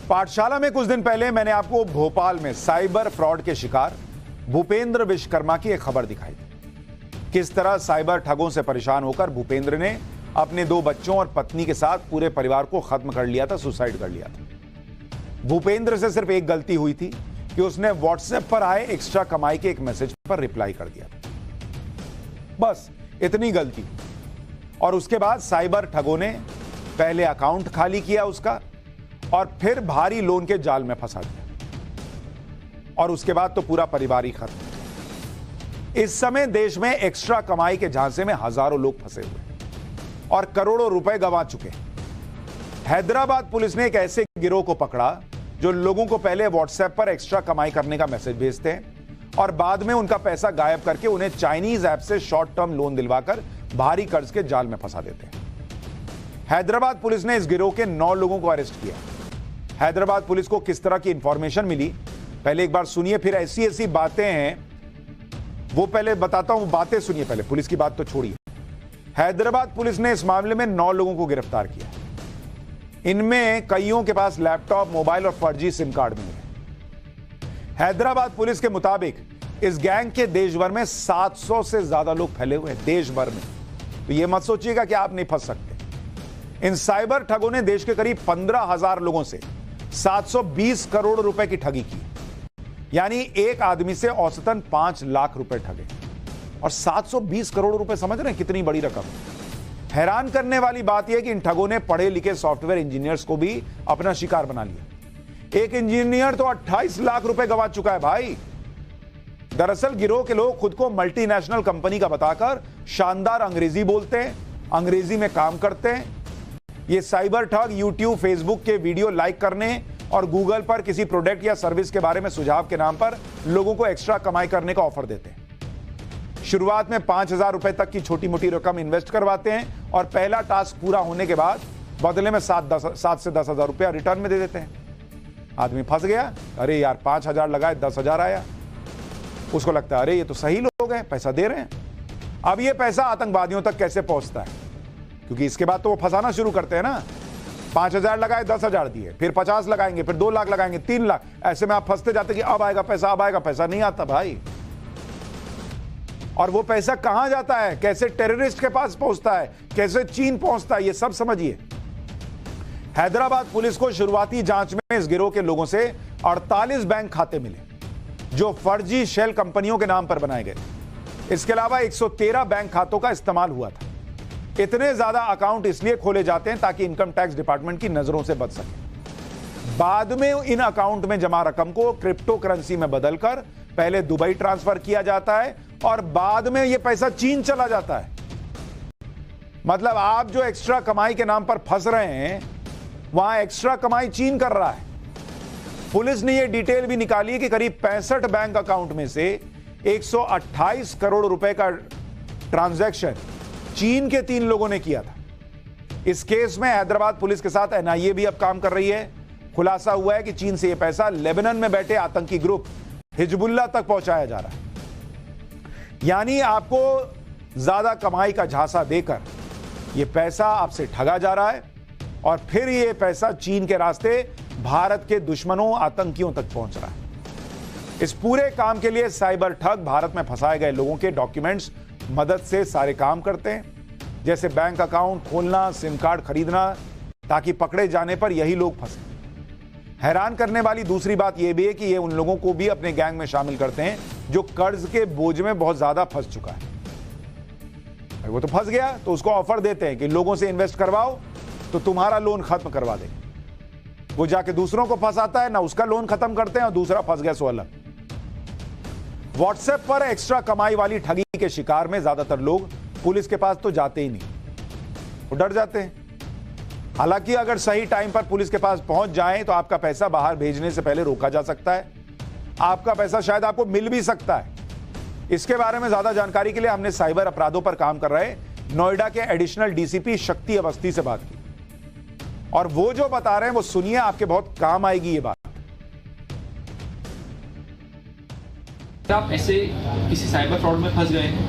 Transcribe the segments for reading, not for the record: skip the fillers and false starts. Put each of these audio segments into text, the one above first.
पाठशाला में कुछ दिन पहले मैंने आपको भोपाल में साइबर फ्रॉड के शिकार भूपेंद्र विश्वकर्मा की एक खबर दिखाई थी। किस तरह साइबर ठगों से परेशान होकर भूपेंद्र ने अपने 2 बच्चों और पत्नी के साथ पूरे परिवार को खत्म कर लिया था, सुसाइड कर लिया था। भूपेंद्र से सिर्फ एक गलती हुई थी कि उसने व्हाट्सएप पर आए एक्स्ट्रा कमाई के एक मैसेज पर रिप्लाई कर दिया था, बस इतनी गलती। और उसके बाद साइबर ठगों ने पहले अकाउंट खाली किया उसका और फिर भारी लोन के जाल में फंसा दिया और उसके बाद तो पूरा परिवार ही खत्म। इस समय देश में एक्स्ट्रा कमाई के झांसे में हजारों लोग फंसे हुए और करोड़ों रुपए गंवा चुके हैं। हैदराबाद पुलिस ने एक ऐसे गिरोह को पकड़ा जो लोगों को पहले व्हाट्सएप पर एक्स्ट्रा कमाई करने का मैसेज भेजते हैं और बाद में उनका पैसा गायब करके उन्हें चाइनीज ऐप से शॉर्ट टर्म लोन दिलवाकर भारी कर्ज के जाल में फंसा देते हैं। हैदराबाद पुलिस ने इस गिरोह के 9 लोगों को अरेस्ट किया। हैदराबाद पुलिस को किस तरह की इंफॉर्मेशन मिली, पहले एक बार सुनिए, फिर ऐसी ऐसी बातें हैं वो पहले बताता हूं, बातें सुनिए पहले, पुलिस की बात तो छोड़िए। हैदराबाद पुलिस ने इस मामले में 9 लोगों को गिरफ्तार किया। इनमें कईयों के पास लैपटॉप, मोबाइल और फर्जी सिम कार्ड मिले। हैदराबाद पुलिस के मुताबिक इस गैंग के देश भर में 700 से ज्यादा लोग फैले हुए हैं, देश भर में। तो यह मत सोचिएगा कि आप नहीं फंस सकते। इन साइबर ठगों ने देश के करीब 15,000 लोगों से 720 करोड़ रुपए की ठगी की, यानी एक आदमी से औसतन 5 लाख रुपए ठगे। और 720 करोड़ रुपए समझ रहे हैं कितनी बड़ी रकम। हैरान करने वाली बात यह कि इन ठगों ने पढ़े लिखे सॉफ्टवेयर इंजीनियर्स को भी अपना शिकार बना लिया। एक इंजीनियर तो 28 लाख रुपए गंवा चुका है भाई। दरअसल गिरोह के लोग खुद को मल्टीनेशनल कंपनी का बताकर शानदार अंग्रेजी बोलते हैं, अंग्रेजी में काम करते हैं। ये साइबर ठग यूट्यूब, फेसबुक के वीडियो लाइक करने और गूगल पर किसी प्रोडक्ट या सर्विस के बारे में सुझाव के नाम पर लोगों को एक्स्ट्रा कमाई करने का ऑफर देते हैं। शुरुआत में 5,000 रुपए तक की छोटी मोटी रकम इन्वेस्ट करवाते हैं और पहला टास्क पूरा होने के बाद बदले में 7 से 10,000 रुपया रिटर्न में दे देते हैं। आदमी फंस गया, अरे यार 5,000 लगाए 10,000 आया। उसको लगता है अरे ये तो सही लोग हैं, पैसा दे रहे हैं। अब ये पैसा आतंकवादियों तक कैसे पहुंचता है, क्योंकि इसके बाद तो वो फंसाना शुरू करते हैं ना। 5,000 लगाए, 10,000 दिए, फिर 50 लगाएंगे, फिर 2 लाख लगाएंगे, 3 लाख, ऐसे में आप फंसते जाते कि अब आएगा पैसा, अब आएगा पैसा। नहीं आता भाई। और वो पैसा कहां जाता है, कैसे टेररिस्ट के पास पहुंचता है, कैसे चीन पहुंचता है, ये सब समझिए। हैदराबाद पुलिस को शुरुआती जांच में इस गिरोह के लोगों से 48 बैंक खाते मिले जो फर्जी शेल कंपनियों के नाम पर बनाए गए। इसके अलावा 113 बैंक खातों का इस्तेमाल हुआ था। इतने ज्यादा अकाउंट इसलिए खोले जाते हैं ताकि इनकम टैक्स डिपार्टमेंट की नजरों से बच सके। बाद में इन अकाउंट में जमा रकम को क्रिप्टो करेंसी में बदलकर पहले दुबई ट्रांसफर किया जाता है और बाद में यह पैसा चीन चला जाता है। मतलब आप जो एक्स्ट्रा कमाई के नाम पर फंस रहे हैं, वहां एक्स्ट्रा कमाई चीन कर रहा है। पुलिस ने यह डिटेल भी निकाली है कि करीब 65 बैंक अकाउंट में से 128 करोड़ रुपए का ट्रांजैक्शन चीन के 3 लोगों ने किया था। इस केस में हैदराबाद पुलिस के साथ एनआईए भी अब काम कर रही है। खुलासा हुआ है कि चीन से यह पैसा लेबनान में बैठे आतंकी ग्रुप हिजबुल्लाह तक पहुंचाया जा रहा है। यानी आपको ज्यादा कमाई का झांसा देकर यह पैसा आपसे ठगा जा रहा है और फिर यह पैसा चीन के रास्ते भारत के दुश्मनों, आतंकियों तक पहुंच रहा है। इस पूरे काम के लिए साइबर ठग भारत में फंसाए गए लोगों के डॉक्यूमेंट्स मदद से सारे काम करते हैं, जैसे बैंक अकाउंट खोलना, सिम कार्ड खरीदना, ताकि पकड़े जाने पर यही लोग फंसे। हैरान करने वाली दूसरी बात यह भी है कि ये उन लोगों को भी अपने गैंग में शामिल करते हैं जो कर्ज के बोझ में बहुत ज्यादा फंस चुका है। वो तो फंस गया तो उसको ऑफर देते हैं कि लोगों से इन्वेस्ट करवाओ तो तुम्हारा लोन खत्म करवा देंगे। वो जाके दूसरों को फंसाता है, ना उसका लोन खत्म करते हैं और दूसरा फंस गया सो अलग। व्हाट्सएप पर एक्स्ट्रा कमाई वाली ठगी के शिकार में ज्यादातर लोग पुलिस के पास तो जाते ही नहीं, वो डर जाते हैं। हालांकि अगर सही टाइम पर पुलिस के पास पहुंच जाएं तो आपका पैसा बाहर भेजने से पहले रोका जा सकता है। आपका पैसा शायद आपको मिल भी सकता है। इसके बारे में ज्यादा जानकारी के लिए हमने साइबर अपराधों पर काम कर रहे नोएडा के एडिशनल डीसीपी शक्ति अवस्थी से बात की और वो जो बता रहे हैं वो सुनिए, आपके बहुत काम आएगी ये बात। आप ऐसे किसी साइबर फ्रॉड में फंस गए हैं,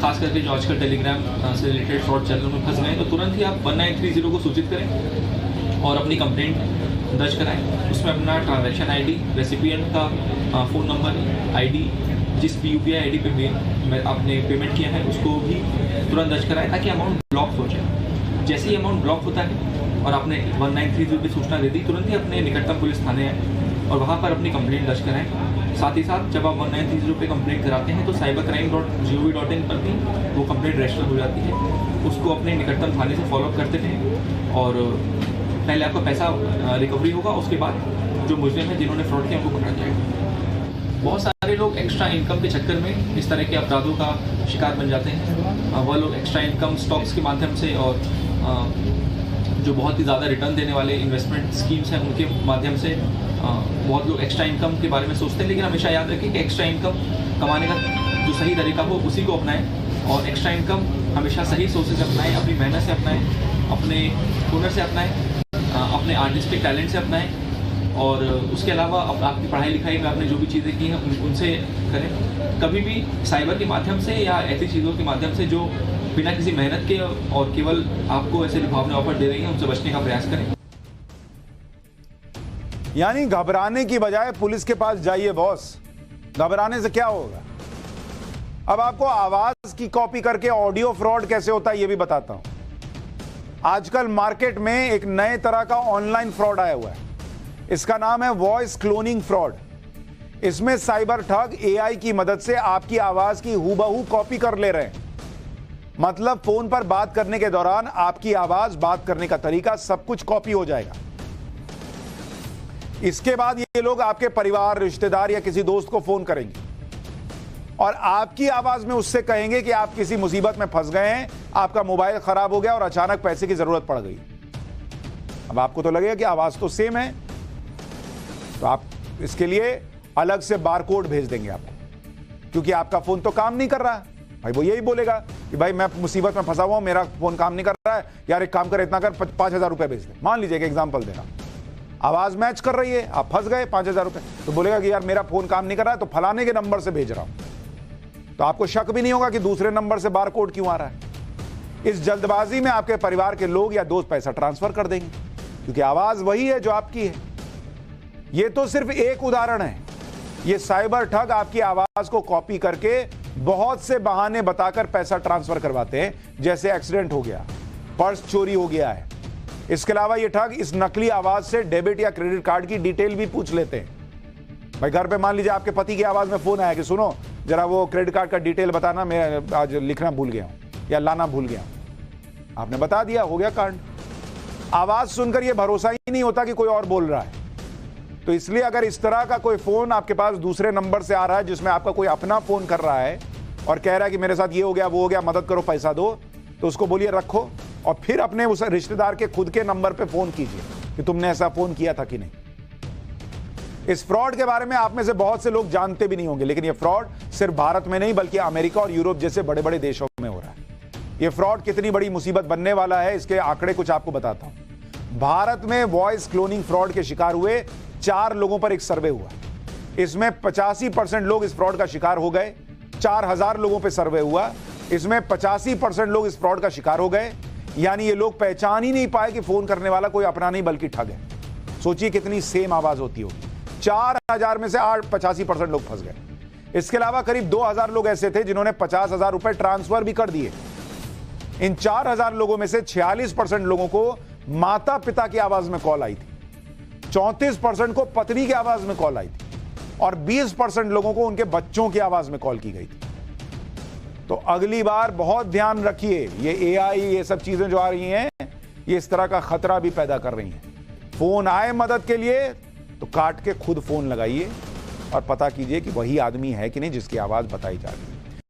खास करके जो आजकल टेलीग्राम से रिलेटेड फ्रॉड चैनल में फंस गए हैं, तो तुरंत ही आप 1930 को सूचित करें और अपनी कंप्लेंट दर्ज कराएं। उसमें अपना ट्रांजैक्शन आईडी, रेसिपिएंट का फ़ोन नंबर, आईडी, जिस भी UPI आईडी पे आपने पेमेंट किया है उसको भी तुरंत दर्ज कराएं ताकि अमाउंट ब्लॉक हो जाए। जैसे ही अमाउंट ब्लॉक होता है और आपने 1930 की सूचना दे दी, तुरंत ही अपने निकटतम पुलिस थाने आए और वहाँ पर अपनी कंप्लेंट दर्ज कराएं। साथ ही साथ जब आप 1930 पे कंप्लेंट कराते हैं तो cybercrime.gov.in पर भी वो कंप्लेंट रजिस्टर हो जाती है। उसको अपने निकटतम थाने से फॉलोअप करते रहें और पहले आपका पैसा रिकवरी होगा, उसके बाद जो मुजरिम हैं जिन्होंने फ्रॉड किया उनको पकड़ा जाएगा। बहुत सारे लोग एक्स्ट्रा इनकम के चक्कर में इस तरह के अपराधों का शिकार बन जाते हैं। वह लोग एक्स्ट्रा इनकम स्टॉक्स के माध्यम से और जो बहुत ही ज़्यादा रिटर्न देने वाले इन्वेस्टमेंट स्कीम्स हैं उनके माध्यम से बहुत लोग एक्स्ट्रा इनकम के बारे में सोचते हैं। लेकिन हमेशा याद रखें कि एक्स्ट्रा इनकम कमाने का जो सही तरीका हो उसी को अपनाएं और एक्स्ट्रा इनकम हमेशा सही सोर्सेज अपनाएं, अपनी मेहनत से अपनाएं, अपने हुनर से अपनाएं, अपने आर्टिस्टिक टैलेंट से अपनाएं और उसके अलावा आपकी पढ़ाई लिखाई में आपने जो भी चीज़ें की हैं उनसे करें। कभी भी साइबर के माध्यम से या ऐसी चीज़ों के माध्यम से जो बिना किसी मेहनत के और केवल आपको ऐसे लुभावने ऑफर दे रही हैं उनसे बचने का प्रयास करें। यानी घबराने की बजाय पुलिस के पास जाइए बॉस, घबराने से क्या होगा। अब आपको आवाज की कॉपी करके ऑडियो फ्रॉड कैसे होता है ये भी बताता हूं। आजकल मार्केट में एक नए तरह का ऑनलाइन फ्रॉड आया हुआ है, इसका नाम है वॉइस क्लोनिंग फ्रॉड। इसमें साइबर ठग AI की मदद से आपकी आवाज की हूबहू कॉपी कर ले रहे हैं। मतलब फोन पर बात करने के दौरान आपकी आवाज, बात करने का तरीका सब कुछ कॉपी हो जाएगा। इसके बाद ये लोग आपके परिवार, रिश्तेदार या किसी दोस्त को फोन करेंगे और आपकी आवाज में उससे कहेंगे कि आप किसी मुसीबत में फंस गए हैं, आपका मोबाइल खराब हो गया और अचानक पैसे की जरूरत पड़ गई। अब आपको तो लगेगा कि आवाज तो सेम है, तो आप इसके लिए अलग से बारकोड भेज देंगे आपको, क्योंकि आपका फोन तो काम नहीं कर रहा है। भाई वो यही बोलेगा कि भाई मैं मुसीबत में फंसा हुआ हूं, मेरा फोन काम नहीं कर रहा है, यार एक काम कर, इतना कर 5,000 रुपए भेज दे। मान लीजिए कि एग्जांपल दे रहा हूं, आवाज मैच कर रही है, आप फंस गए 5,000 रुपए, तो बोलेगा कि यार मेरा फोन काम नहीं कर रहा है तो फलाने के नंबर से भेज रहा हूं। तो आपको शक भी नहीं होगा कि दूसरे नंबर से बारकोड क्यों आ रहा है। इस जल्दबाजी में आपके परिवार के लोग या दोस्त पैसा ट्रांसफर कर देंगे, क्योंकि आवाज वही है जो आपकी है। यह तो सिर्फ एक उदाहरण है। यह साइबर ठग आपकी आवाज को कॉपी करके बहुत से बहाने बताकर पैसा ट्रांसफर करवाते हैं, जैसे एक्सीडेंट हो गया, पर्स चोरी हो गया है। इसके अलावा ये ठग इस नकली आवाज से डेबिट या क्रेडिट कार्ड की डिटेल भी पूछ लेते हैं। भाई घर पे मान लीजिए आपके पति की आवाज में फोन आया कि सुनो जरा वो क्रेडिट कार्ड का डिटेल बताना, मैं आज लिखना भूल गया हूं या लाना भूल गया हूं। आपने बता दिया, हो गया कांड। आवाज सुनकर यह भरोसा ही नहीं होता कि कोई और बोल रहा है। तो इसलिए अगर इस तरह का कोई फोन आपके पास दूसरे नंबर से आ रहा है जिसमें आपका कोई अपना फोन कर रहा है और कह रहा है कि मेरे साथ ये हो गया वो हो गया, मदद करो, पैसा दो, तो उसको बोलिए रखो और फिर अपने उस रिश्तेदार के खुद के नंबर पे फोन कीजिए कि तुमने ऐसा फोन किया था कि नहीं। इस फ्रॉड के बारे में आप में से बहुत से लोग जानते भी नहीं होंगे, लेकिन यह फ्रॉड सिर्फ भारत में नहीं बल्कि अमेरिका और यूरोप जैसे बड़े बड़े देशों में हो रहा है। यह फ्रॉड कितनी बड़ी मुसीबत बनने वाला है, इसके आंकड़े कुछ आपको बताता हूं। भारत में वॉइस क्लोनिंग फ्रॉड के शिकार हुए 4 लोगों पर एक सर्वे हुआ। इसमें 85% लोग इस फ्रॉड का शिकार हो गए। 4,000 लोगों पर सर्वे हुआ, इसमें 85% लोग इस फ्रॉड का शिकार हो गए। यानी ये लोग पहचान ही नहीं पाए कि फोन करने वाला कोई अपना नहीं बल्कि ठग है। सोचिए कितनी सेम आवाज होती होगी। 4,000 में से 85% लोग फंस गए। इसके अलावा करीब 2,000 लोग ऐसे थे जिन्होंने 50,000 रुपए ट्रांसफर भी कर दिए। इन 4,000 लोगों में से 46% लोगों को माता पिता की आवाज में कॉल आई थी, 34% को पत्नी की आवाज में कॉल आई थी और 20% लोगों को उनके बच्चों की आवाज में कॉल की गई थी। तो अगली बार बहुत ध्यान रखिए, ये AI ये सब चीजें जो आ रही हैं ये इस तरह का खतरा भी पैदा कर रही हैं। फोन आए मदद के लिए तो काट के खुद फोन लगाइए और पता कीजिए कि वही आदमी है कि नहीं जिसकी आवाज बताई जा रही है।